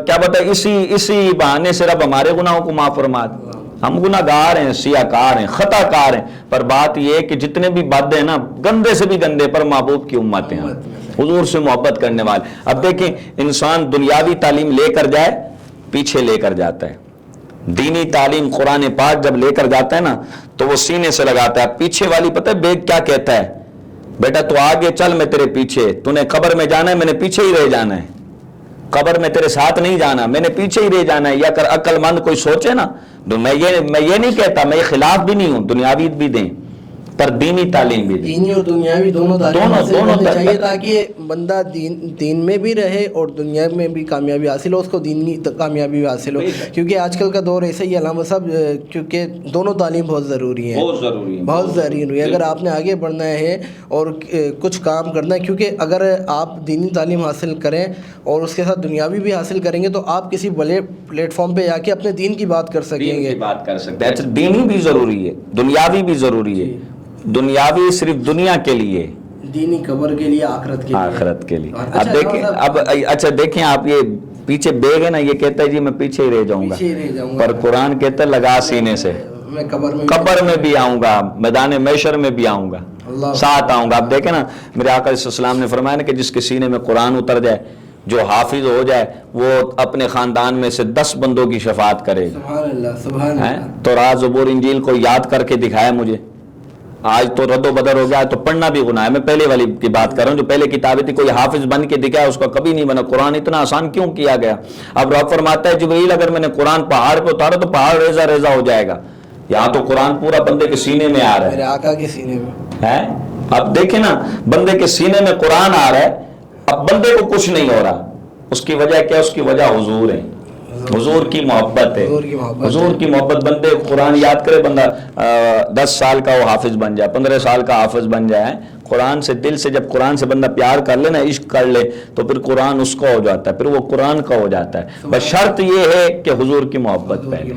Speaker 1: کیا بتا اسی بہانے سے رب ہمارے گناہوں کو معاف فرما دے. ہم گناہ گار ہیں، سیاہ کار ہیں، خطا کار ہیں، پر بات یہ ہے کہ جتنے بھی باتیں ہیں نا گندے سے بھی گندے پر محبوب کی امت ہیں، حضور سے محبت کرنے والے. اب دیکھیں انسان دنیاوی تعلیم لے کر جائے پیچھے لے کر جاتا ہے، دینی تعلیم قرآن پاک جب لے کر جاتا ہے نا تو وہ سینے سے لگاتا ہے. پیچھے والی پتہ ہے بیگ کیا کہتا ہے؟ بیٹا تو آگے چل، میں تیرے پیچھے. تو نے قبر میں جانا ہے، میں نے پیچھے ہی رہ جانا ہے. قبر میں تیرے ساتھ نہیں جانا، میں نے پیچھے ہی رہ جانا ہے. یا اگر عقل مند کوئی سوچے نا، میں یہ نہیں کہتا، میں یہ خلاف بھی نہیں ہوں، دنیاوی بھی دیں پر دینی تعلیم بھی دیں،
Speaker 2: دینی اور دنیاوی دونوں تعلیم حاصل کرنی چاہیے تاکہ بندہ دین میں بھی رہے اور دنیا میں بھی کامیابی حاصل ہو، اس کو دینی کامیابی بھی حاصل ہو. کیونکہ آج کل کا دور ایسا ہی علامہ صاحب، کیونکہ دونوں تعلیم بہت ضروری ہے، بہت ضروری ہے. اگر آپ نے آگے بڑھنا ہے اور کچھ کام کرنا ہے، کیونکہ اگر آپ دینی تعلیم حاصل کریں اور اس کے ساتھ دنیاوی بھی حاصل کریں گے تو آپ کسی بڑے پلیٹ فارم پہ جا کے اپنے دین کی بات کر سکیں گے.
Speaker 1: بات کر سکتے ہیں. دینی بھی ضروری ہے، دنیاوی بھی ضروری ہے. دنیاوی صرف دنیا کے لیے،
Speaker 2: دینی قبر کے لیے، آخرت کے لیے.
Speaker 1: اب دیکھیں، اب اچھا دیکھیں آپ، یہ پیچھے بیگ ہے نا، یہ کہتا ہے جی میں پیچھے ہی رہ جاؤں گا، پر قرآن کہتا ہے لگا سینے سے،
Speaker 2: میں
Speaker 1: قبر میں بھی آؤں گا، میدان محشر میں بھی آؤں گا، ساتھ آؤں گا. اب دیکھیں نا میرے آقا علیہ السلام نے فرمایا نا کہ جس کے سینے میں قرآن اتر جائے، جو حافظ ہو جائے، وہ اپنے خاندان میں سے 10 بندوں کی شفاعت کرے گا.
Speaker 2: سبحان اللہ، سبحان اللہ.
Speaker 1: تو راز زبور انجیل کو یاد کر کے دکھایا مجھے. آج تو رد و بدر ہو گیا تو پڑھنا بھی گناہ ہے. میں پہلے والی کی بات کر رہا ہوں، جو پہلے کتابیں تھی، کوئی حافظ بن کے دکھایا، اس کا کبھی نہیں بنا. قرآن اتنا آسان کیوں کیا گیا؟ اب رب فرماتا ہے جبرائیل اگر میں نے قرآن پہاڑ پہ اتارا تو پہاڑ ریزہ ریزہ ہو جائے گا. یہاں تو قرآن پورا بندے کے سینے میں آ رہا ہے،
Speaker 2: میرے آقا کے سینے میں
Speaker 1: ہے. اب دیکھیں نا بندے کے سینے میں قرآن آ رہا ہے، اب بندے کو کچھ نہیں ہو رہا. اس کی وجہ کیا؟ اس کی وجہ حضور ہے، حضور کی محبت ہے. حضور کی محبت. بندے قرآن یاد کرے، بندہ 10 سال کا وہ حافظ بن جائے، 15 سال کا حافظ بن جائے. قرآن سے دل سے جب قرآن سے بندہ پیار کر لے نا، عشق کر لے، تو پھر قرآن اس کا ہو جاتا ہے، پھر وہ قرآن کا ہو جاتا ہے. بس شرط یہ ہے کہ حضور کی محبت پہلے.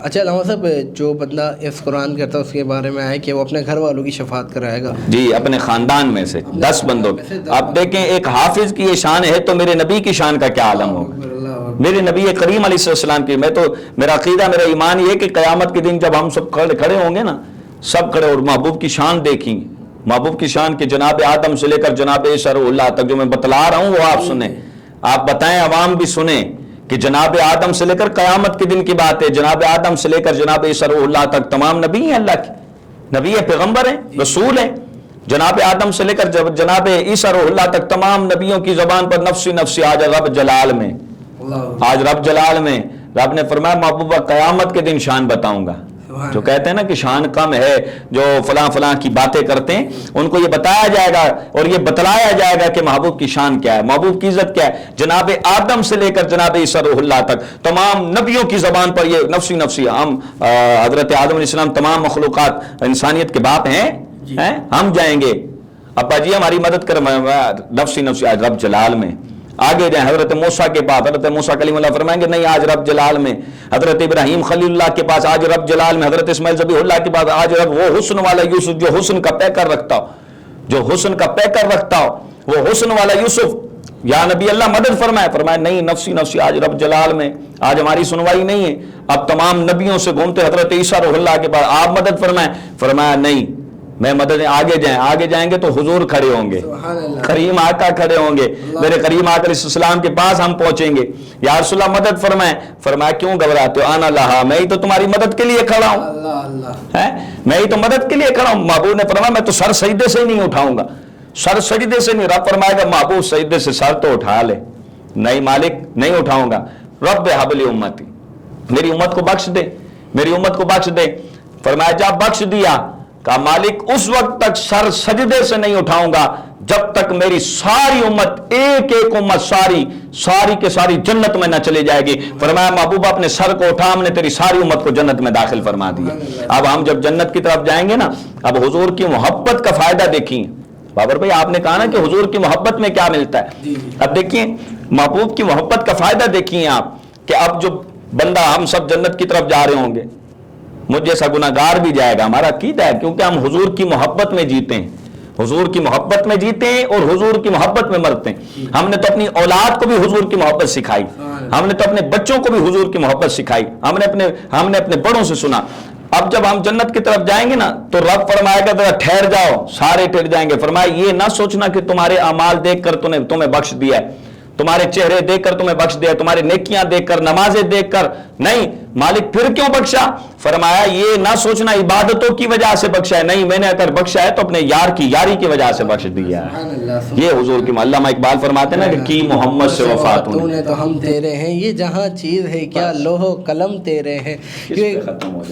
Speaker 2: اچھا علامہ صاحب، جو بندہ اس قرآن کرتا ہے اس کے بارے میں آئے کہ وہ اپنے گھر والوں کی شفاعت کرائے گا.
Speaker 1: جی، اپنے خاندان میں سے 10 بندوں کی. آپ دیکھیں ایک حافظ کی یہ شان ہے تو میرے نبی کی شان کا کیا عالم ہوگا؟ میرے نبی کریم علیہ السلام کی. میں تو میرا عقیدہ، میرا ایمان یہ ہے کہ قیامت کے دن جب ہم سب کھڑے ہوں گے نا، سب کھڑے، اور محبوب کی شان دیکھیں گے. محبوب کی شان کے جناب آدم سے لے کر جناب عیسی روح اللہ تک جو میں بتلا رہا ہوں وہ آپ سنیں، آپ بتائیں، عوام بھی سنیں کہ جناب آدم سے لے کر قیامت کے دن کی بات ہے. جناب آدم سے لے کر جناب عیسی روح اللہ تک تمام نبی ہیں، اللہ کے نبی ہیں، پیغمبر ہیں، رسول ہیں. جناب آدم سے لے کر جناب عیسی روح اللہ تک تمام نبیوں کی زبان پر نفسی نفسی. آج رب جلال میں، آج رب جلال میں رب نے فرمایا محبوبہ قیامت کے دن شان بتاؤں گا. جو کہتے ہیں نا کہ شان کم ہے، جو فلاں فلاں کی باتیں کرتے ہیں، ان کو یہ بتایا جائے گا اور یہ بتلایا جائے گا کہ محبوب کی شان کیا ہے، محبوب کی عزت کیا ہے. جناب آدم سے لے کر جناب عیسی روح اللہ تک تمام نبیوں کی زبان پر یہ نفسی نفسی. ہم حضرت آدم علیہ السلام تمام مخلوقات انسانیت کے باپ ہیں، ہم جائیں گے ابا جی ہماری مدد کر، نفسی نفسی. آج رب جلال میں آگے جائیں حضرت موسیٰ کے پاس، حضرت موسیٰ کلیم اللہ فرمائیں گے نہیں آج رب جلال میں. حضرت ابراہیم خلیل اللہ کے پاس آج رب جلال میں. حضرت اسماعیل ذبیح اللہ کے پاس آج رب. وہ حسن والا یوسف جو حسن کا پیکر رکھتا ہو، جو حسن کا پیکر رکھتا ہو، وہ حسن والا یوسف، یا نبی اللہ مدد فرمائے نہیں نفسی نفسی. آج رب جلال میں آج ہماری سنوائی نہیں ہے. اب تمام نبیوں سے گھومتے حضرت عیسیٰ روح اللہ کے پاس آپ مدد فرمایا نہیں میں مدد. آگے جائیں گے تو حضور کھڑے ہوں گے، کریم آقا کھڑے ہوں گے، میرے کریم آقا علیہ السلام کے پاس ہم پہنچیں گے. یا رسول اللہ مدد فرمایا کیوں گھبراتے ہو؟ آنا لہا، میں ہی تو تمہاری مدد کے لیے کھڑا ہوں، میں ہی تو مدد کے لیے کھڑا ہوں. محبوب نے فرمایا میں تو سر سجدے سے نہیں اٹھاؤں گا، سر سجدے سے نہیں. رب فرمائے گا محبوب سجدے سے سر تو اٹھا لے. نہیں مالک نہیں اٹھاؤں گا. رب حبلی امتی، میری امت کو بخش دے، میری امت کو بخش دے. فرمایا جا بخش دیا. کہا مالک اس وقت تک سر سجدے سے نہیں اٹھاؤں گا جب تک میری ساری امت، ایک ایک امت ساری کے ساری جنت میں نہ چلے جائے گی. فرمایا محبوب اپنے سر کو اٹھا، ہم نے تیری ساری امت کو جنت میں داخل فرما دیا. اب ہم جب جنت کی طرف جائیں گے نا، اب حضور کی محبت کا فائدہ دیکھیں. بابر بھائی آپ نے کہا نا کہ حضور کی محبت میں کیا ملتا ہے. اب دیکھیں محبوب کی محبت کا فائدہ دیکھیں آپ کہ اب جو بندہ، ہم سب جنت کی طرف جا رہے ہوں گے، مجھ جیسا گناہگار بھی جائے گا. ہمارا عقیدہ ہے کیونکہ ہم حضور کی محبت میں جیتے ہیں, حضور کی محبت میں جیتے ہیں اور حضور کی محبت میں مرتے ہیں. ہم نے تو اپنی اولاد کو بھی حضور کی محبت سکھائی, ہم نے تو اپنے بچوں کو بھی حضور کی محبت سکھائی, ہم نے اپنے بڑوں سے سنا. اب جب ہم جنت کی طرف جائیں گے نا تو رب فرمائے گا ذرا ٹھہر جاؤ, سارے ٹھہر جائیں گے. فرمایا یہ نہ سوچنا کہ تمہارے اعمال دیکھ کر تمہیں بخش دیا ہے, تمہارے چہرے دیکھ کر تمہیں بخش دیا, تمہاری نیکیاں دیکھ کر, نمازیں دیکھ کر نہیں. مالک پھر کیوں بخشا؟ فرمایا یہ نہ سوچنا عبادتوں کی وجہ سے بخشا ہے, نہیں, میں نے اگر بخشا ہے تو اپنے یار کی یاری کی وجہ سے بخش دیا ہے. یہ حضور کی. علامہ اقبال فرماتے ہیں نا کہ کی محمد سے وفات
Speaker 2: تو نے تو ہم تیرے ہیں, یہ جہاں چیز ہے کیا لوح و قلم تیرے ہیں.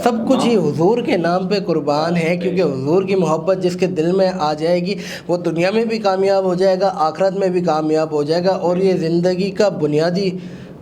Speaker 2: سب کچھ ہی حضور کے نام پہ قربان ہے, کیونکہ حضور کی محبت جس کے دل میں آ جائے گی وہ دنیا میں بھی کامیاب ہو جائے گا, آخرت میں بھی کامیاب ہو جائے گا. اور یہ زندگی کا بنیادی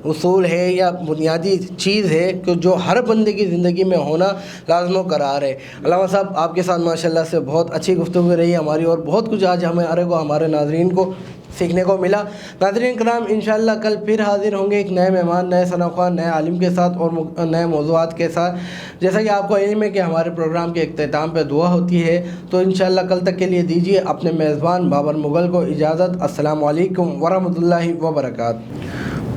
Speaker 2: اصول ہے یا بنیادی چیز ہے کہ جو ہر بندے کی زندگی میں ہونا لازم و قرار ہے. علامہ صاحب آپ کے ساتھ ماشاءاللہ سے بہت اچھی گفتگو رہی ہماری, اور بہت کچھ آج ہمارے ناظرین کو سیکھنے کو ملا. ناظرین کرام, انشاءاللہ کل پھر حاضر ہوں گے ایک نئے مہمان, نئے ثناء نئے عالم کے ساتھ اور نئے موضوعات کے ساتھ. جیسا کہ آپ کو علم ہے کہ ہمارے پروگرام کے اختتام پہ دعا ہوتی ہے, تو انشاءاللہ کل تک کے لیے دیجیے اپنے میزبان بابر مغل کو اجازت. السلام علیکم ورحمۃ اللہ وبرکاتہ.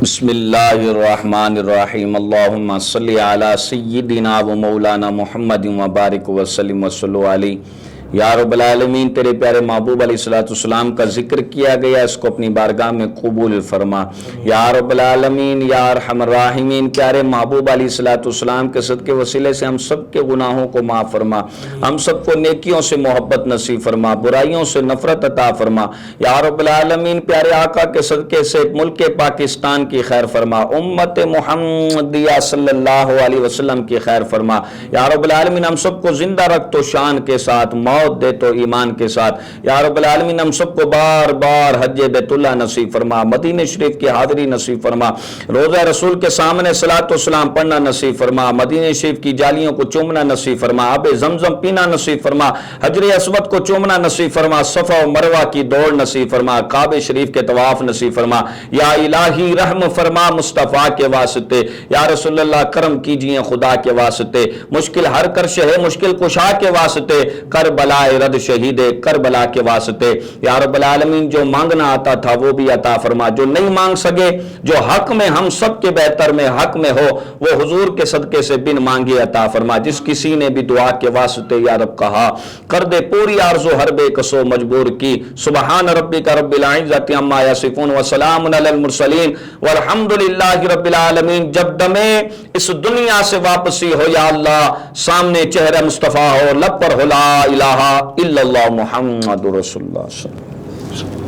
Speaker 1: بسم اللہ الرحمن الرحیم. اللہم صلی علی سیدنا و مولانا محمد و بارک وسلم وصلو علیہ. یا رب العالمین, تیرے پیارے محبوب علیہ الصلوۃ والسلام کا ذکر کیا گیا, اس کو اپنی بارگاہ میں قبول فرما. یا رب العالمین, یا ارحم الراحمین, پیارے محبوب علیہ الصلوۃ والسلام کے صدقے وسیلے سے ہم سب کے گناہوں کو معاف فرما, ہم سب کو نیکیوں سے محبت نصیب فرما, برائیوں سے نفرت عطا فرما. یا رب العالمین, پیارے آقا کے صدقے سے ملک پاکستان کی خیر فرما, امت محمدیہ صلی اللہ علیہ وسلم کی خیر فرما. یا رب العالمین, ہم سب کو زندہ رکھ تو شان کے ساتھ, موت دے تو ایمان کے ساتھ. یا رب العالمین, ہم سب کو بار بار حج بیت اللہ نصیب فرما, مدینہ شریف کی حاضری نصیب فرما, روضہ رسول کے سامنے صلاۃ و سلام پڑھنا نصیب فرما, مدینہ شریف کی جالیوں کو چومنا نصیب فرما, آب زمزم پینا نصیب فرما, حجر اسود کو چومنا نصیب فرما, صفا و مروہ کی دوڑ نصیب فرما, کعبہ شریف کے طواف نصیب فرما. یا الہی رحم فرما مصطفیٰ کے واسطے, یا رسول اللہ کرم کیجئے خدا کے واسطے, مشکل ہر کرش ہے مشکل کشا کے واسطے, کربلا رد شہید کربلا کے واسطے. یا رب العالمین, جو مانگنا آتا تھا وہ بھی عطا فرما, جو نہیں مانگ سکے, جو حق میں ہم سب کے بہتر میں حق میں ہو وہ حضور کے صدقے سے بن مانگے عطا فرما. جس کسی نے بھی دعا کے واسطے یا رب کہا, کر دے پوری آرزو ہر بے کسو مجبور کی. سبحان ربک رب العزت عما یصفون وسلام علی المرسلین والحمد للہ رب العالمین. جب دمے اس دنیا سے واپسی ہو یا اللہ, سامنے چہرہ مصطفیٰ ہو, لب پر ہو لا الہ الا اللہ محمد رسول اللہ صلی اللہ علیہ وسلم.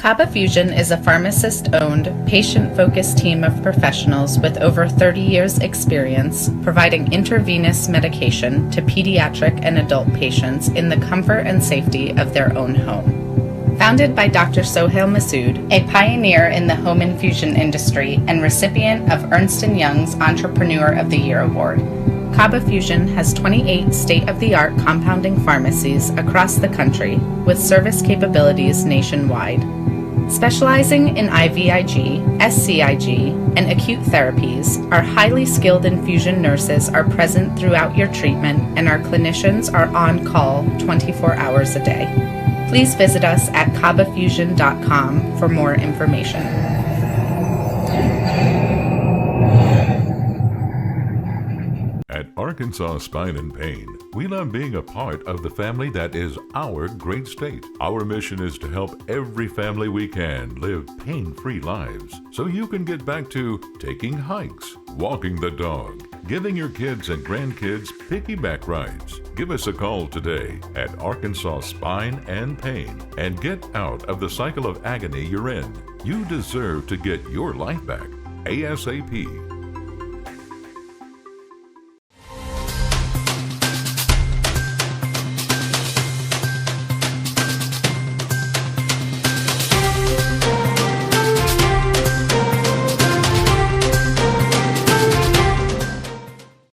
Speaker 3: Kaba Fusion is a pharmacist-owned, patient-focused team of professionals with over 30 years' experience providing intravenous medication to pediatric and adult patients in the comfort and safety of their own home. Founded by Dr. Sohail Masood, a pioneer in the home infusion industry and recipient of Ernst & Young's Entrepreneur of the Year Award, Kaba Fusion has 28 state-of-the-art compounding pharmacies across the country with service capabilities nationwide. Specializing in IVIG, SCIG, and acute therapies, our highly skilled infusion nurses are present throughout your treatment and our clinicians are on call 24 hours a day. Please visit us at kabafusion.com for more information.
Speaker 4: At Arkansas Spine and Pain, we love being a part of the family that is our great state. Our mission is to help every family we can live pain-free lives so you can get back to taking hikes, walking the dog, giving your kids and grandkids piggyback rides. Give us a call today at Arkansas Spine and Pain and get out of the cycle of agony you're in. You deserve to get your life back ASAP.